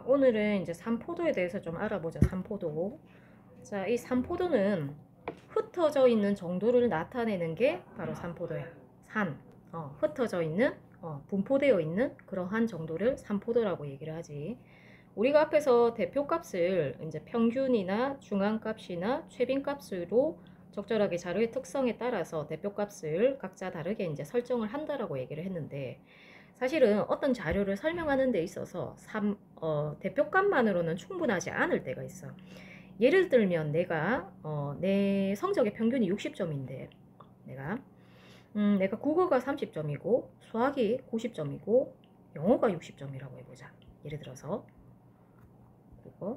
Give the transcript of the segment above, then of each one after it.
오늘은 이제 산포도에 대해서 좀 알아보자. 산포도. 자, 이 산포도는 흩어져 있는 정도를 나타내는 게 바로 산포도야. 흩어져 있는, 분포되어 있는 그러한 정도를 산포도라고 얘기를 하지. 우리가 앞에서 대표값을 이제 평균이나 중앙값이나 최빈값으로 적절하게 자료의 특성에 따라서 대표값을 각자 다르게 이제 설정을 한다라고 얘기를 했는데, 사실은 어떤 자료를 설명하는 데 있어서 대표값만으로는 충분하지 않을 때가 있어. 예를 들면 내 성적의 평균이 60점인데 내가 국어가 30점이고 수학이 90점이고 영어가 60점이라고 해보자. 예를 들어서 국어,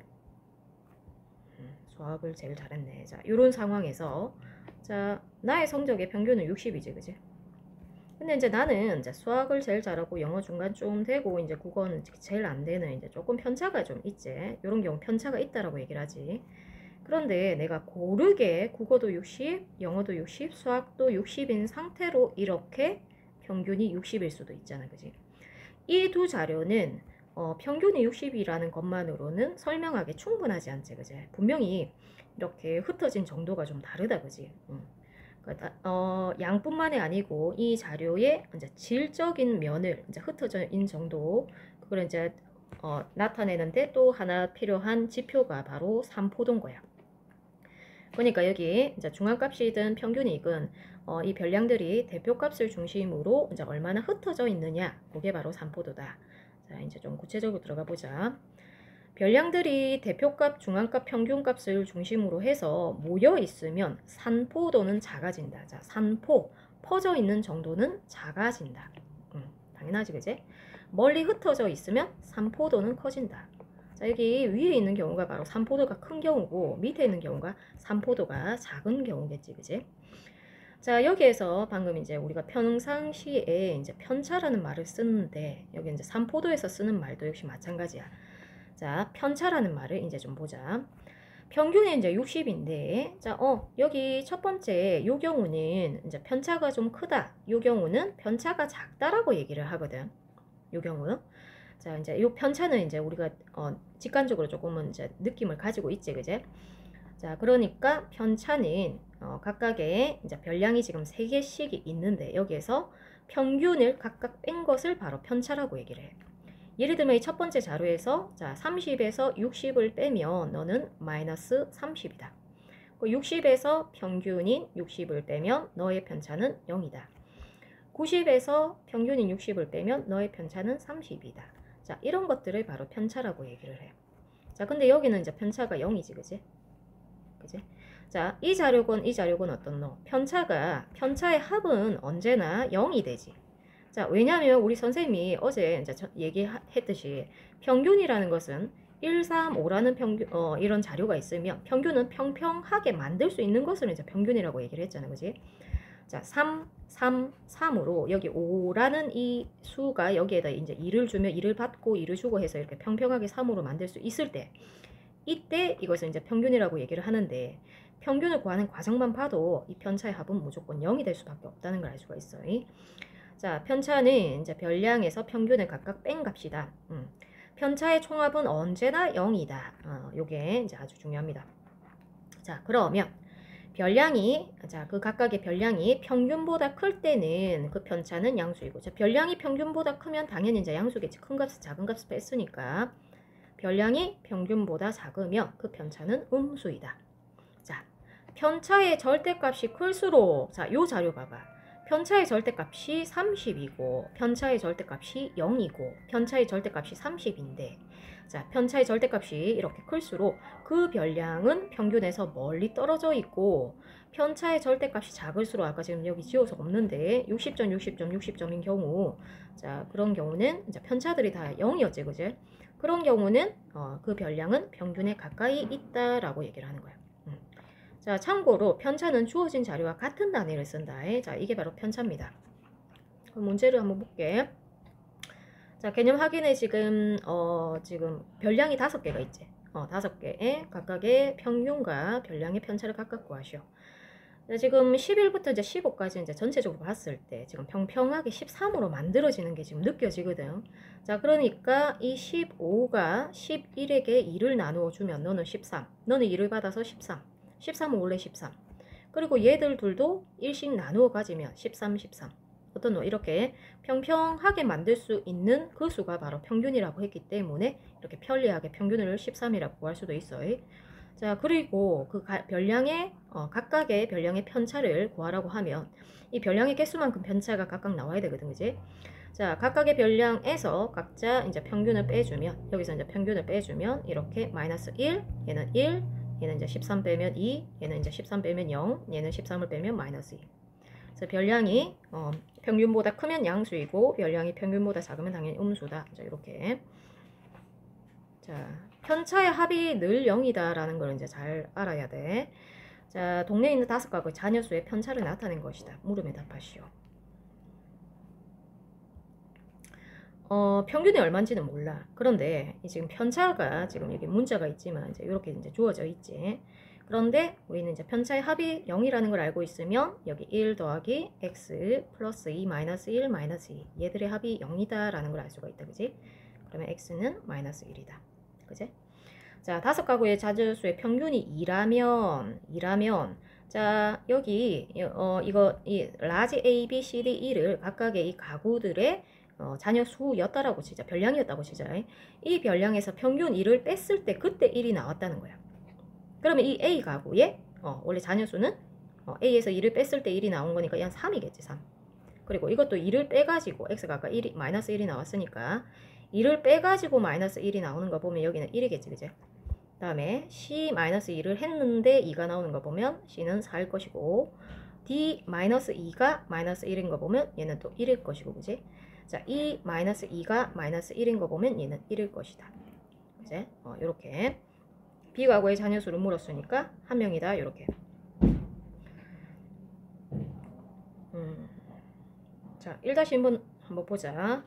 수학을 제일 잘했네. 자, 이런 상황에서 자, 나의 성적의 평균은 60이지, 그지? 근데 이제 나는 이제 수학을 제일 잘하고 영어 중간 좀 되고 이제 국어는 제일 안 되는 이제 조금 편차가 좀 있지. 이런 경우 편차가 있다라고 얘기를 하지. 그런데 내가 고르게 국어도 60, 영어도 60, 수학도 60인 상태로 이렇게 평균이 60일 수도 있잖아, 그지? 이 두 자료는 평균이 60이라는 것만으로는 설명하기 충분하지 않지, 그지? 분명히 이렇게 흩어진 정도가 좀 다르다, 그지? 양뿐만이 아니고 이 자료의 이제 질적인 면을 이제 흩어져 있는 정도, 그걸 이제 나타내는데 또 하나 필요한 지표가 바로 산포도인 거야. 그러니까 여기 이제 중앙값이든 평균이든 이 별량들이 대표값을 중심으로 이제 얼마나 흩어져 있느냐, 그게 바로 산포도다. 자, 이제 좀 구체적으로 들어가 보자. 별량들이 대표값, 중앙값, 평균값을 중심으로 해서 모여 있으면 산포도는 작아진다. 자, 퍼져 있는 정도는 작아진다. 당연하지, 그지? 멀리 흩어져 있으면 산포도는 커진다. 자, 여기 위에 있는 경우가 바로 산포도가 큰 경우고 밑에 있는 경우가 산포도가 작은 경우겠지, 그지? 자, 여기에서 방금 이제 우리가 평상시에 이제 편차라는 말을 쓰는데 여기 이제 산포도에서 쓰는 말도 역시 마찬가지야. 자, 편차라는 말을 이제 좀 보자. 평균이 이제 60인데, 자, 여기 첫 번째 요 경우는 이제 편차가 좀 크다. 요 경우는 편차가 작다라고 얘기를 하거든. 요 경우. 자, 이제 요 편차는 이제 우리가 직관적으로 조금은 이제 느낌을 가지고 있지, 그제? 자, 그러니까 편차는 각각의 이제 별량이 지금 3개씩이 있는데 여기에서 평균을 각각 뺀 것을 바로 편차라고 얘기를 해. 예를 들면 이 첫 번째 자료에서 자, 30에서 60을 빼면 너는 마이너스 30이다. 60에서 평균인 60을 빼면 너의 편차는 0이다. 90에서 평균인 60을 빼면 너의 편차는 30이다. 자, 이런 것들을 바로 편차라고 얘기를 해. 자, 근데 여기는 이제 편차가 0이지, 그지? 그지? 자, 이 자료건 어떻노? 편차의 합은 언제나 0이 되지. 자, 왜냐면 우리 선생님이 어제 이제 얘기했듯이 평균이라는 것은 1, 3, 5라는 이런 자료가 있으면 평균은 평평하게 만들 수 있는 것을 이제 평균이라고 얘기를 했잖아요, 그지? 자, 3, 3, 3으로 여기 5라는 이 수가 여기에다 이제 2를 주면 2를 받고 2를 주고 해서 이렇게 평평하게 3으로 만들 수 있을 때, 이때 이것을 이제 평균이라고 얘기를 하는데, 평균을 구하는 과정만 봐도 이 편차의 합은 무조건 0이 될 수밖에 없다는 걸 알 수가 있어요. 자, 편차는 이제 별량에서 평균을 각각 뺀 값이다. 편차의 총합은 언제나 0이다. 요게 이제 아주 중요합니다. 자, 그러면 그 각각의 별량이 평균보다 클 때는 그 편차는 양수이고, 자, 별량이 평균보다 크면 당연히 이제 양수겠지. 큰 값을 작은 값을 뺐으니까. 별량이 평균보다 작으면 그 편차는 음수이다. 자, 편차의 절대값이 클수록, 자, 요 자료 봐봐. 편차의 절대값이 30이고 편차의 절대값이 0이고 편차의 절대값이 30인데, 자, 편차의 절대값이 이렇게 클수록 그 별량은 평균에서 멀리 떨어져 있고, 편차의 절대값이 작을수록 아까 지금 여기 지워서 없는데 60점, 60점, 60점인 경우, 자, 그런 경우는 이제 편차들이 다 0이었지, 그지? 그런 경우는 그 별량은 평균에 가까이 있다라고 얘기를 하는 거야. 자, 참고로 편차는 주어진 자료와 같은 단위를 쓴다. 자, 이게 바로 편차입니다. 그럼 문제를 한번 볼게. 자, 개념 확인에 지금 별량이 5개가 있지. 5개에 각각의 평균과 별량의 편차를 각각 구하시오. 지금 11부터 이제 15까지 이제 전체적으로 봤을 때 지금 평평하게 13으로 만들어지는 게 지금 느껴지거든. 자, 그러니까 이 15가 11에게 2를 나누어 주면 너는 13. 너는 2를 받아서 13. 13은 원래 13. 그리고 얘들 둘도 1씩 나누어 가지면 13, 13. 어떤 놈 이렇게 평평하게 만들 수 있는 그 수가 바로 평균이라고 했기 때문에 이렇게 편리하게 평균을 13이라고 구할 수도 있어요. 자, 그리고 그 별량의 각각의 별량의 편차를 구하라고 하면 이 별량의 개수만큼 편차가 각각 나와야 되거든, 그지? 자, 각각의 별량에서 각자 이제 평균을 빼주면 여기서 이제 평균을 빼주면 이렇게 마이너스 1, 얘는 1, 얘는 이제 13 빼면 2, 얘는 이제 13 빼면 0, 얘는 13을 빼면 마이너스 2. 그래서 별량이 평균보다 크면 양수이고 별량이 평균보다 작으면 당연히 음수다. 자, 이렇게. 자, 편차의 합이 늘 0이다 라는 걸 이제 잘 알아야 돼. 자, 동네에 있는 5가구의 자녀수의 편차를 나타낸 것이다. 물음에 답하시오. 평균이 얼마인지는 몰라. 그런데 지금 편차가 지금 여기 문자가 있지만 이제 이렇게 이제 주어져 있지. 그런데 우리는 이제 편차의 합이 0이라는 걸 알고 있으면 여기 1 더하기 x 플러스 2 마이너스 1 마이너스 2 얘들의 합이 0이다 라는 걸 알 수가 있다. 그지? 그러면 x는 마이너스 1이다. 그지? 자, 5가구의 자녀수의 평균이 2라면 자, 여기 이거 이 라지 A, B, C, D, E를 각각의 이 가구들의 자녀 수였다라고 치자. 별량이었다고 치자. 이 별량에서 평균 1을 뺐을 때 그때 1이 나왔다는 거야. 그러면 이 A 가구의 원래 자녀 수는 A에서 2를 뺐을 때 1이 나온 거니까 한 3이겠지. 3. 그리고 이것도 2를 빼가지고 X가 아까 1이, 마이너스 1이 나왔으니까 2를 빼가지고 마이너스 1이 나오는 거 보면 여기는 1이겠지. 그죠? 그 다음에 C 마이너스 2를 했는데 2가 나오는 거 보면 C는 4일 것이고 D 마이너스 2가 마이너스 1인 거 보면 얘는 또 1일 것이고. 그지? 자, 이 마이너스 2가 마이너스 1인 거 보면 얘는 1일 것이다. 그지? 요렇게 B가구의 자녀수를 물었으니까 한 명이다. 요렇게. 자, 1-1번 한번 보자.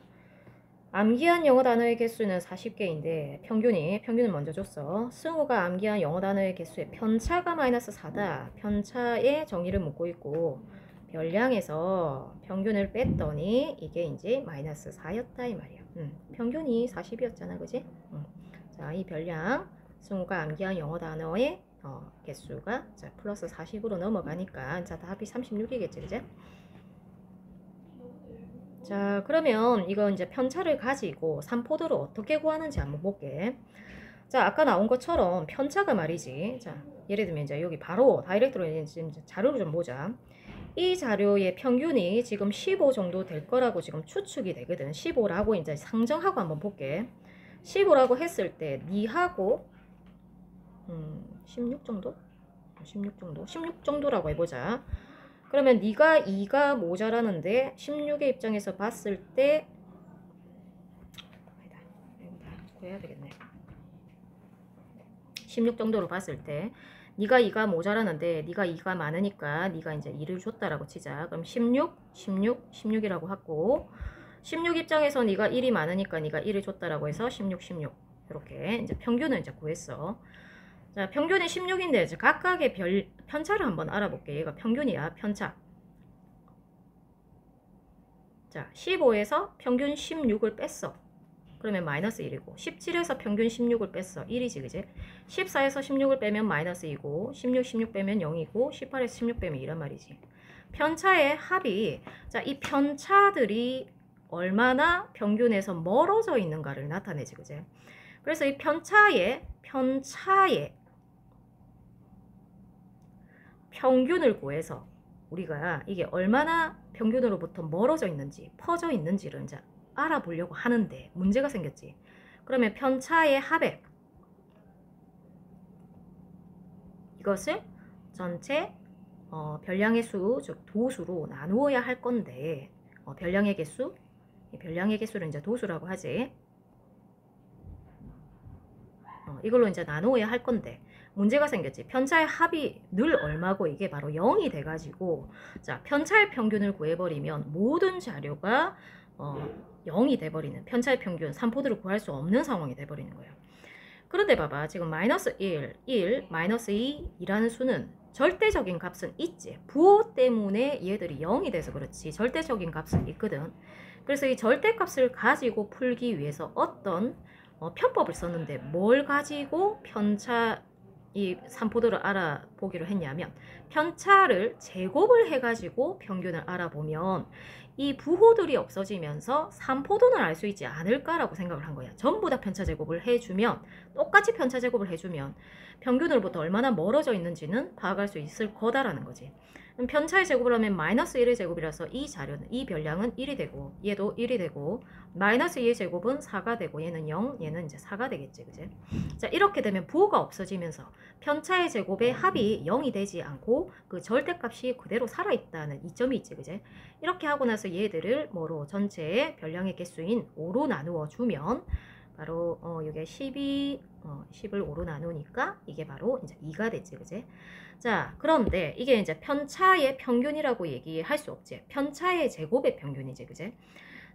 암기한 영어 단어의 개수는 40개인데 평균을 먼저 줬어. 승우가 암기한 영어 단어의 개수의 편차가 마이너스 4다. 편차의 정의를 묻고 있고 별량에서 평균을 뺐더니 이게 이제 마이너스 4였다 이 말이야. 평균이 40이었잖아. 그지? 자, 이 별량 승우가 암기한 영어 단어의 개수가 자, 플러스 40으로 넘어가니까 자, 답이 36이겠지. 그지? 자, 그러면 이거 이제 편차를 가지고 3포도를 어떻게 구하는지 한번 볼게. 자, 아까 나온 것처럼 편차가 말이지. 자, 예를 들면 이제 여기 바로 다이렉트로 이제 자료를 좀 보자. 이 자료의 평균이 지금 15 정도 될 거라고 지금 추측이 되거든. 15라고 이제 상정하고 한번 볼게. 15라고 했을 때 니하고 16 정도? 16 정도라고 해보자. 그러면 네가 2가 모자라는데 16의 입장에서 봤을 때 구해야 되겠네. 16 정도로 봤을 때 네가 2가 모자라는데 네가 2가 많으니까 네가 이제 2를 줬다라고 치자. 그럼 16이라고 하고 16 입장에서 네가 1이 많으니까 네가 1을 줬다라고 해서 16 이렇게 이제 평균을 이제 구했어. 자, 평균이 16인데 이제 각각의 편차를 한번 알아볼게. 얘가 평균이야. 편차. 자, 15에서 평균 16을 뺐어. 그러면 마이너스 1이고 17에서 평균 16을 뺐어. 1이지. 그지? 14에서 16을 빼면 마이너스 2고 16 빼면 0이고 18에서 16 빼면 2란 말이지. 편차의 합이 자, 이 편차들이 얼마나 평균에서 멀어져 있는가를 나타내지. 그지? 그래서 이 편차의 평균을 구해서 우리가 이게 얼마나 평균으로부터 멀어져 있는지 퍼져 있는지를 이제 알아보려고 하는데 문제가 생겼지. 그러면 편차의 합액 이것을 전체 별량의 수, 즉 도수로 나누어야 할 건데 별량의 개수를 이제 도수라고 하지. 이걸로 이제 나누어야 할 건데 문제가 생겼지. 편차의 합이 늘 얼마고 이게 바로 0이 돼가지고 자, 편차의 평균을 구해버리면 모든 자료가 0이 돼버리는 편차의 평균 3포드를 구할 수 없는 상황이 돼버리는 거예요. 그런데 봐봐. 지금 마이너스 1, 마이너스 2이라는 수는 절대적인 값은 있지. 부호 때문에 얘들이 0이 돼서 그렇지. 절대적인 값은 있거든. 그래서 이 절대값을 가지고 풀기 위해서 어떤 편법을 썼는데 뭘 가지고 편차 이 삼포도를 알아보기로 했냐면 편차를 제곱을 해가지고 평균을 알아보면 이 부호들이 없어지면서 삼포도는 알 수 있지 않을까라고 생각을 한 거야. 전부 다 편차 제곱을 해주면 똑같이 편차 제곱을 해주면 평균으로부터 얼마나 멀어져 있는지는 파악할 수 있을 거다라는 거지. 그럼 편차의 제곱을 하면 마이너스 1의 제곱이라서 이 자료는 이 별량은 1이 되고 얘도 1이 되고 마이너스 2의 제곱은 4가 되고 얘는 0 얘는 이제 4가 되겠지. 그지? 자 이렇게 되면 부호가 없어지면서 편차의 제곱의 합이 0이 되지 않고 그 절대값이 그대로 살아있다는 이점이 있지. 그지? 이렇게 하고 나서 얘들을 뭐로 전체의 별량의 개수인 5로 나누어 주면 바로 이게 10을 5로 나누니까 이게 바로 이제 2가 되지. 그지? 자, 그런데 이게 이제 편차의 평균이라고 얘기할 수 없지. 편차의 제곱의 평균이지. 그지?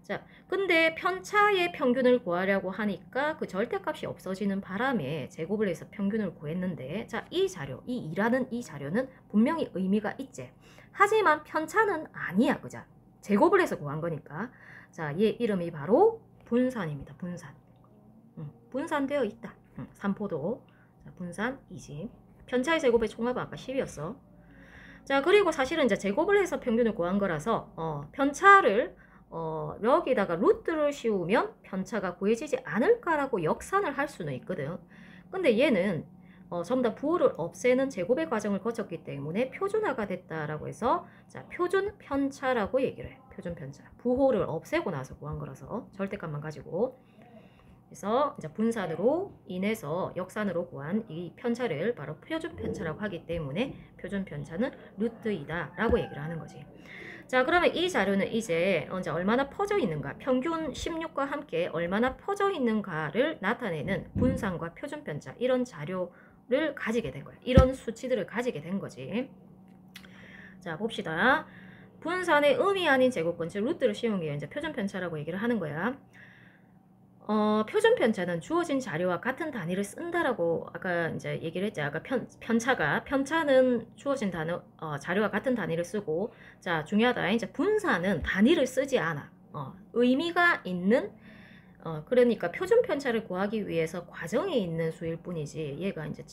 자, 근데 편차의 평균을 구하려고 하니까 그 절대값이 없어지는 바람에 제곱을 해서 평균을 구했는데, 자, 이 자료, 이 2라는 이 자료는 분명히 의미가 있지. 하지만 편차는 아니야. 그죠? 제곱을 해서 구한 거니까. 자, 얘 이름이 바로 분산입니다. 분산. 분산되어 있다. 삼포도. 자, 분산 20. 편차의 제곱의 총합은 아까 10이었어. 자, 그리고 사실은 이제 제곱을 해서 평균을 구한 거라서 편차를 여기다가 루트를 씌우면 편차가 구해지지 않을까라고 역산을 할 수는 있거든. 근데 얘는 전부 다 부호를 없애는 제곱의 과정을 거쳤기 때문에 표준화가 됐다라고 해서 자, 표준 편차라고 얘기를 해. 표준 편차. 부호를 없애고 나서 구한 거라서 절대값만 가지고. 그래서 이제 분산으로 인해서 역산으로 구한 이 편차를 바로 표준 편차라고 하기 때문에 표준 편차는 루트이다 라고 얘기를 하는 거지. 자, 그러면 이 자료는 이제 얼마나 퍼져 있는가, 평균 16과 함께 얼마나 퍼져 있는가를 나타내는 분산과 표준 편차, 이런 자료를 가지게 된 거야. 이런 수치들을 가지게 된 거지. 자, 봅시다. 분산의 의미 아닌 제곱근, 즉 루트를 씌운 게 이제 표준 편차라고 얘기를 하는 거야. 표준 편차는 주어진 자료와 같은 단위를 쓴다라고 아까 이제 얘기를 했죠. 아까 편차는 주어진 자료와 같은 단위를 쓰고, 자, 중요하다. 이제 분산은 단위를 쓰지 않아. 의미가 있는, 그러니까 표준 편차를 구하기 위해서 과정에 있는 수일 뿐이지, 얘가 이제,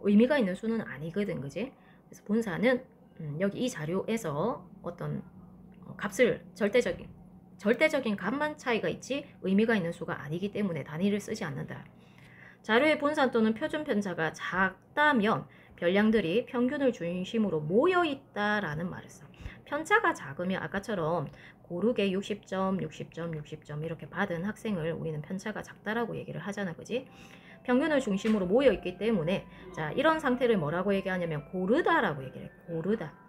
의미가 있는 수는 아니거든. 그지? 그래서 분산은, 여기 이 자료에서 어떤 값을 절대적인 값만 차이가 있지 의미가 있는 수가 아니기 때문에 단위를 쓰지 않는다. 자료의 분산 또는 표준 편차가 작다면 별량들이 평균을 중심으로 모여있다라는 말을 써. 편차가 작으면 아까처럼 고르게 60점, 60점, 60점 이렇게 받은 학생을 우리는 편차가 작다라고 얘기를 하잖아. 그지? 평균을 중심으로 모여있기 때문에 자, 이런 상태를 뭐라고 얘기하냐면 고르다라고 얘기를 해. 고르다.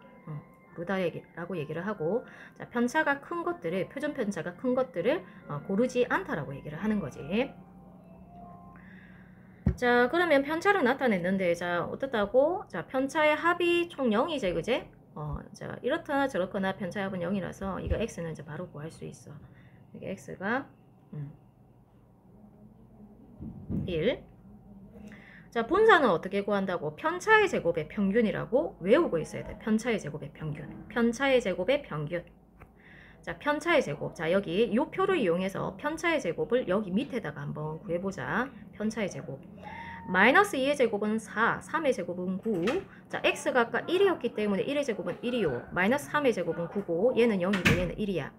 고르다라고 얘기를 하고, 자, 편차가 큰 것들을, 표준 편차가 큰 것들을 고르지 않다라고 얘기를 하는 거지. 자, 그러면 편차를 나타냈는데, 자, 어떻다고? 자, 편차의 합이 총 0이지, 그제? 자, 이렇거나 저렇거나 편차의 합은 0이라서 이거 x는 이제 바로 구할 수 있어. 이게 x가 1. 자, 분산은 어떻게 구한다고? 편차의 제곱의 평균이라고 외우고 있어야 돼. 편차의 제곱의 평균. 편차의 제곱의 평균. 자, 편차의 제곱. 자, 여기 이 표를 이용해서 편차의 제곱을 여기 밑에다가 한번 구해보자. 편차의 제곱. 마이너스 2의 제곱은 4, 3의 제곱은 9. 자, x가 아까 1이었기 때문에 1의 제곱은 1이요. 마이너스 3의 제곱은 9고 얘는 0이고 얘는 1이야.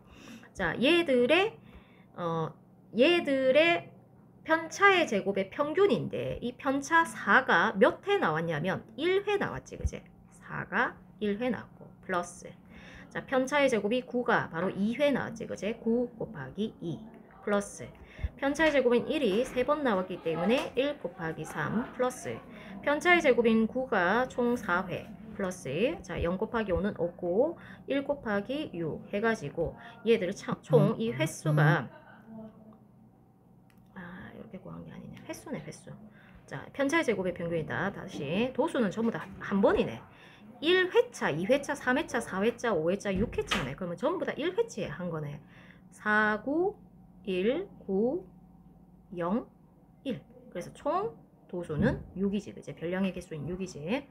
자, 얘들의 편차의 제곱의 평균인데 이 편차 4가 몇 회 나왔냐면 1회 나왔지. 그제? 4가 1회 나왔고 플러스, 자, 편차의 제곱이 9가 바로 2회 나왔지. 그제? 9 곱하기 2 플러스, 편차의 제곱인 1이 3번 나왔기 때문에 1 곱하기 3 플러스, 편차의 제곱인 9가 총 4회 플러스, 자, 0 곱하기 5는 없고 1 곱하기 6 해가지고 얘들을 총 이 횟수가 이렇게 구한 게 아니네. 횟수네, 횟수. 자, 편차의 제곱의 평균이다. 다시 도수는 전부 다 한 번이네. 1회차, 2회차, 3회차, 4회차, 5회차, 6회차네. 그러면 전부 다 1회치에 한 거네. 4, 9, 1, 9, 0, 1. 그래서 총 도수는 6이지. 그제? 별량의 개수인 6이지.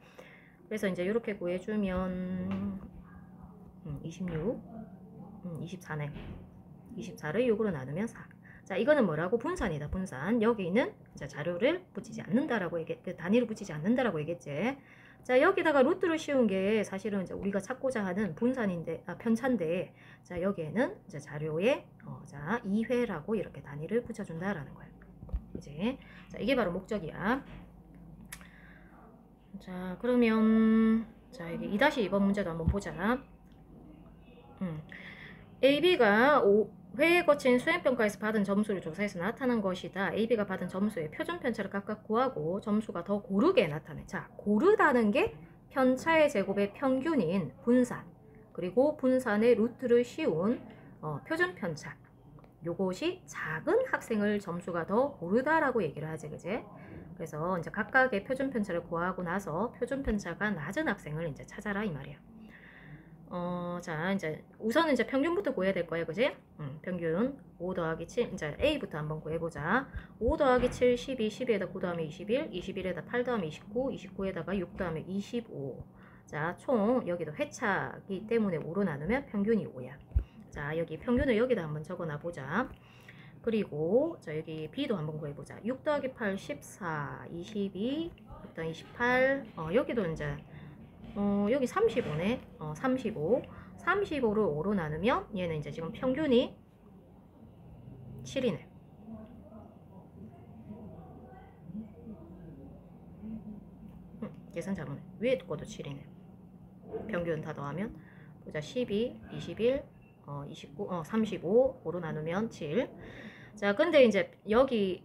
그래서 이제 이렇게 구해주면 26, 24네. 24를 6으로 나누면 4. 자, 이거는 뭐라고? 분산이다, 분산. 여기는 자, 자료를 붙이지 않는다라고 단위를 붙이지 않는다라고 얘기했지. 자, 여기다가 루트를 씌운 게 사실은 이제 우리가 찾고자 하는 분산인데, 편차인데, 자, 여기에는 이제 자료에, 자, 2회라고 이렇게 단위를 붙여준다라는 거야. 그지? 자, 이게 바로 목적이야. 자, 그러면, 자, 여기 2-2번 문제도 한번 보자. AB가 5회에 거친 수행평가에서 받은 점수를 조사해서 나타난 것이다. AB가 받은 점수의 표준 편차를 각각 구하고 점수가 더 고르게 나타내. 자, 고르다는 게 편차의 제곱의 평균인 분산, 그리고 분산의 루트를 씌운 표준 편차. 요것이 작은 학생을 점수가 더 고르다라고 얘기를 하지, 그제? 그래서 이제 각각의 표준 편차를 구하고 나서 표준 편차가 낮은 학생을 이제 찾아라 이 말이야. 자, 이제 우선은 이제 평균부터 구해야 될 거예요, 그지? 평균 5 더하기 7, 이제 A부터 한번 구해보자. 5 더하기 7, 12, 12에다 9 더하면 21, 21에다 8 더하면 29, 29에다가 6 더하면 25. 자, 총 여기도 회차기 때문에 5로 나누면 평균이 5야. 자, 여기 평균을 여기다 한번 적어놔 보자. 그리고 자, 여기 B도 한번 구해보자. 6 더하기 8, 14, 22, 6 더하기 28, 여기도 이제 여기 35네. 35. 35를 5로 나누면 얘는 이제 지금 평균이 7이네. 계산 잘못해. 위에 것도 7이네. 평균 다 더하면 보자. 12, 21, 29, 35, 5로 나누면 7. 자, 근데 이제 여기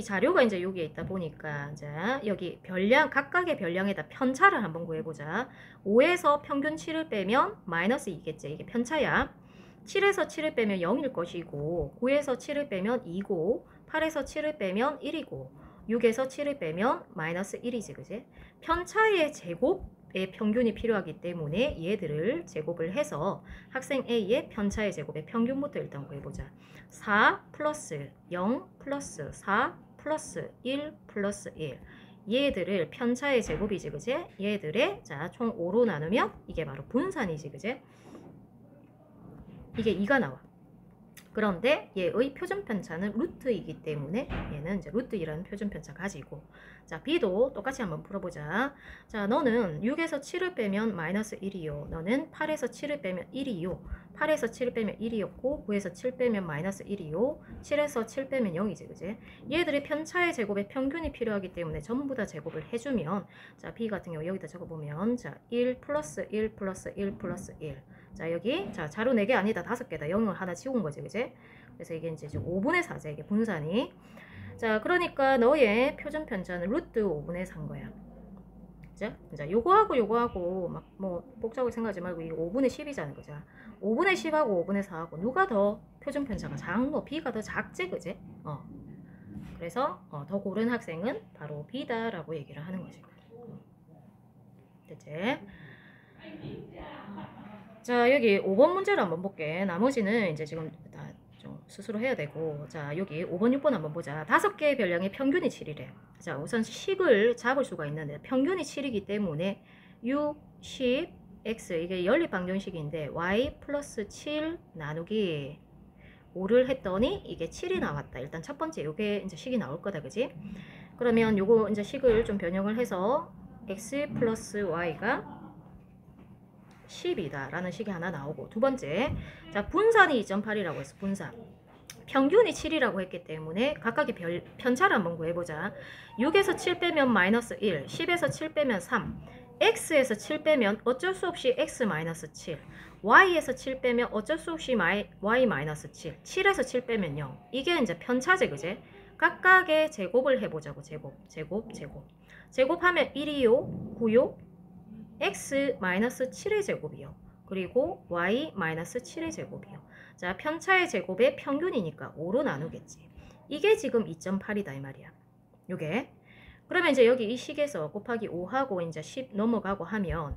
자료가 이제 여기에 있다 보니까, 자, 여기 별량, 각각의 별량에다 편차를 한번 구해보자. 5에서 평균 7을 빼면 마이너스 2겠지. 이게 편차야. 7에서 7을 빼면 0일 것이고, 9에서 7을 빼면 2고, 8에서 7을 빼면 1이고, 6에서 7을 빼면 마이너스 1이지, 그지? 편차의 제곱의 평균이 필요하기 때문에 얘들을 제곱을 해서 학생 A의 편차의 제곱의 평균부터 일단 구해보자. 4 플러스 0 플러스 4 플러스 1 플러스 1. 얘들을 편차의 제곱이지, 그지? 얘들의, 자, 총 5로 나누면 이게 바로 분산이지, 그지? 이게 2가 나와. 그런데 얘의 표준 편차는 루트이기 때문에 얘는 이제 루트 2라는 표준 편차 가지고, 자, B도 똑같이 한번 풀어보자. 자, 너는 6에서 7을 빼면 마이너스 1이요. 너는 8에서 7을 빼면 1이요. 8에서 7을 빼면 1이었고 9에서 7 빼면 마이너스 1이요. 7에서 7 빼면 0이지, 그지? 얘들의 편차의 제곱의 평균이 필요하기 때문에 전부 다 제곱을 해주면, 자, B 같은 경우 여기다 적어보면, 자, 1 플러스 1 플러스 1 플러스 1. 자, 여기, 자, 자료 4개 아니다. 5개다. 0을 하나 지운 거지, 그지? 그래서 이게 이제 5분의 4죠. 이게 분산이. 자, 그러니까 너의 표준 편차는 루트 5분의 4인 거야. 그죠? 자, 요거하고 막 뭐 복잡하게 생각하지 말고 이거 5분의 10이잖아, 그죠? 5분의 10하고 5분의 4하고 누가 더 표준 편차가 작노? B가 더 작지, 그지? 그래서 더 고른 학생은 바로 B다라고 얘기를 하는 거지. 됐지? 자, 여기 5번 문제를 한번 볼게. 나머지는 이제 지금 다 좀 스스로 해야 되고. 자, 여기 5번, 6번 한번 보자. 5개의 별량의 평균이 7이래. 자, 우선 식을 잡을 수가 있는데 평균이 7이기 때문에 6, 10, x 이게 연립방정식인데 y 플러스 7 나누기 5를 했더니 이게 7이 나왔다. 일단 첫 번째 요게 이제 식이 나올 거다, 그지? 그러면 요거 이제 식을 좀 변형을 해서 x 플러스 y가 10이다 라는 식이 하나 나오고, 두 번째, 자, 분산이 2.8이라고 했어. 분산 평균이 7이라고 했기 때문에 각각의 편차를 한번 구해보자. 6에서 7 빼면 마이너스 1, 10에서 7 빼면 3, x에서 7 빼면 어쩔 수 없이 x 마이너스 7, y에서 7 빼면 어쩔 수 없이 y 마이너스 7, 7에서 7 빼면 0. 이게 이제 편차제, 그제? 각각의 제곱을 해보자고. 제곱하면 1이요, 9요, x 마이너스 7의 제곱이요. 그리고 y 마이너스 7의 제곱이요. 자, 편차의 제곱의 평균이니까 5로 나누겠지. 이게 지금 2.8이다 이 말이야. 요게. 그러면 이제 여기 이 식에서 곱하기 5하고 이제 10 넘어가고 하면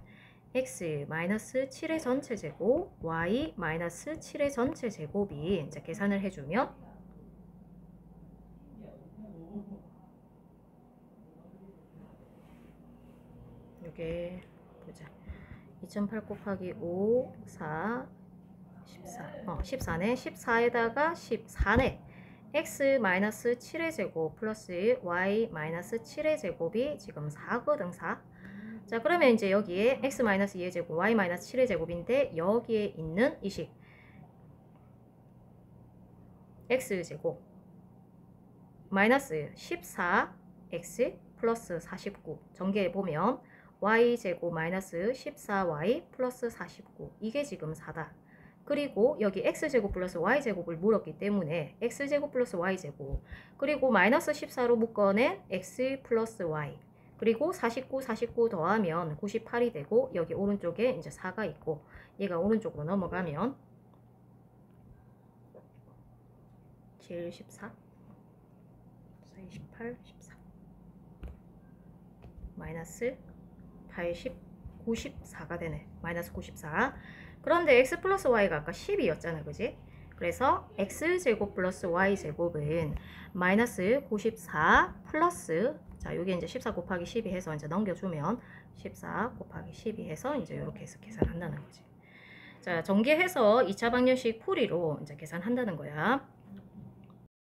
x 마이너스 7의 전체 제곱, y 마이너스 7의 전체 제곱이 이제 계산을 해주면 오른쪽에 보자. 2008 곱하기 5, 4, 14. 14네. 14에다가 14네. x-7의 제곱 플러스 y-7의 제곱이 지금 4거든, 4. 자, 그러면 이제 여기에 x-2의 제곱, y-7의 제곱인데 여기에 있는 이식 x제곱 마이너스 14x 플러스 49 전개해 보면 y제곱 마이너스 14y 플러스 49 이게 지금 4다. 그리고 여기 x제곱 플러스 y제곱을 물었기 때문에 x제곱 플러스 y제곱 그리고 마이너스 14로 묶어낸 x 플러스 y 그리고 49 더하면 98이 되고 여기 오른쪽에 이제 4가 있고 얘가 오른쪽으로 넘어가면 7, 14 28, 14 마이너스 80, 94가 되네. 마이너스 94. 그런데 x 플러스 y가 아까 10이었잖아. 그지? 그래서 x제곱 플러스 y제곱은 마이너스 94 플러스 자, 여기 이제 14 곱하기 12 해서 이제 넘겨주면 14 곱하기 12 해서 이제 이렇게 해서 계산한다는 거지. 자, 전개해서 2차 방정식 풀이로 이제 계산한다는 거야.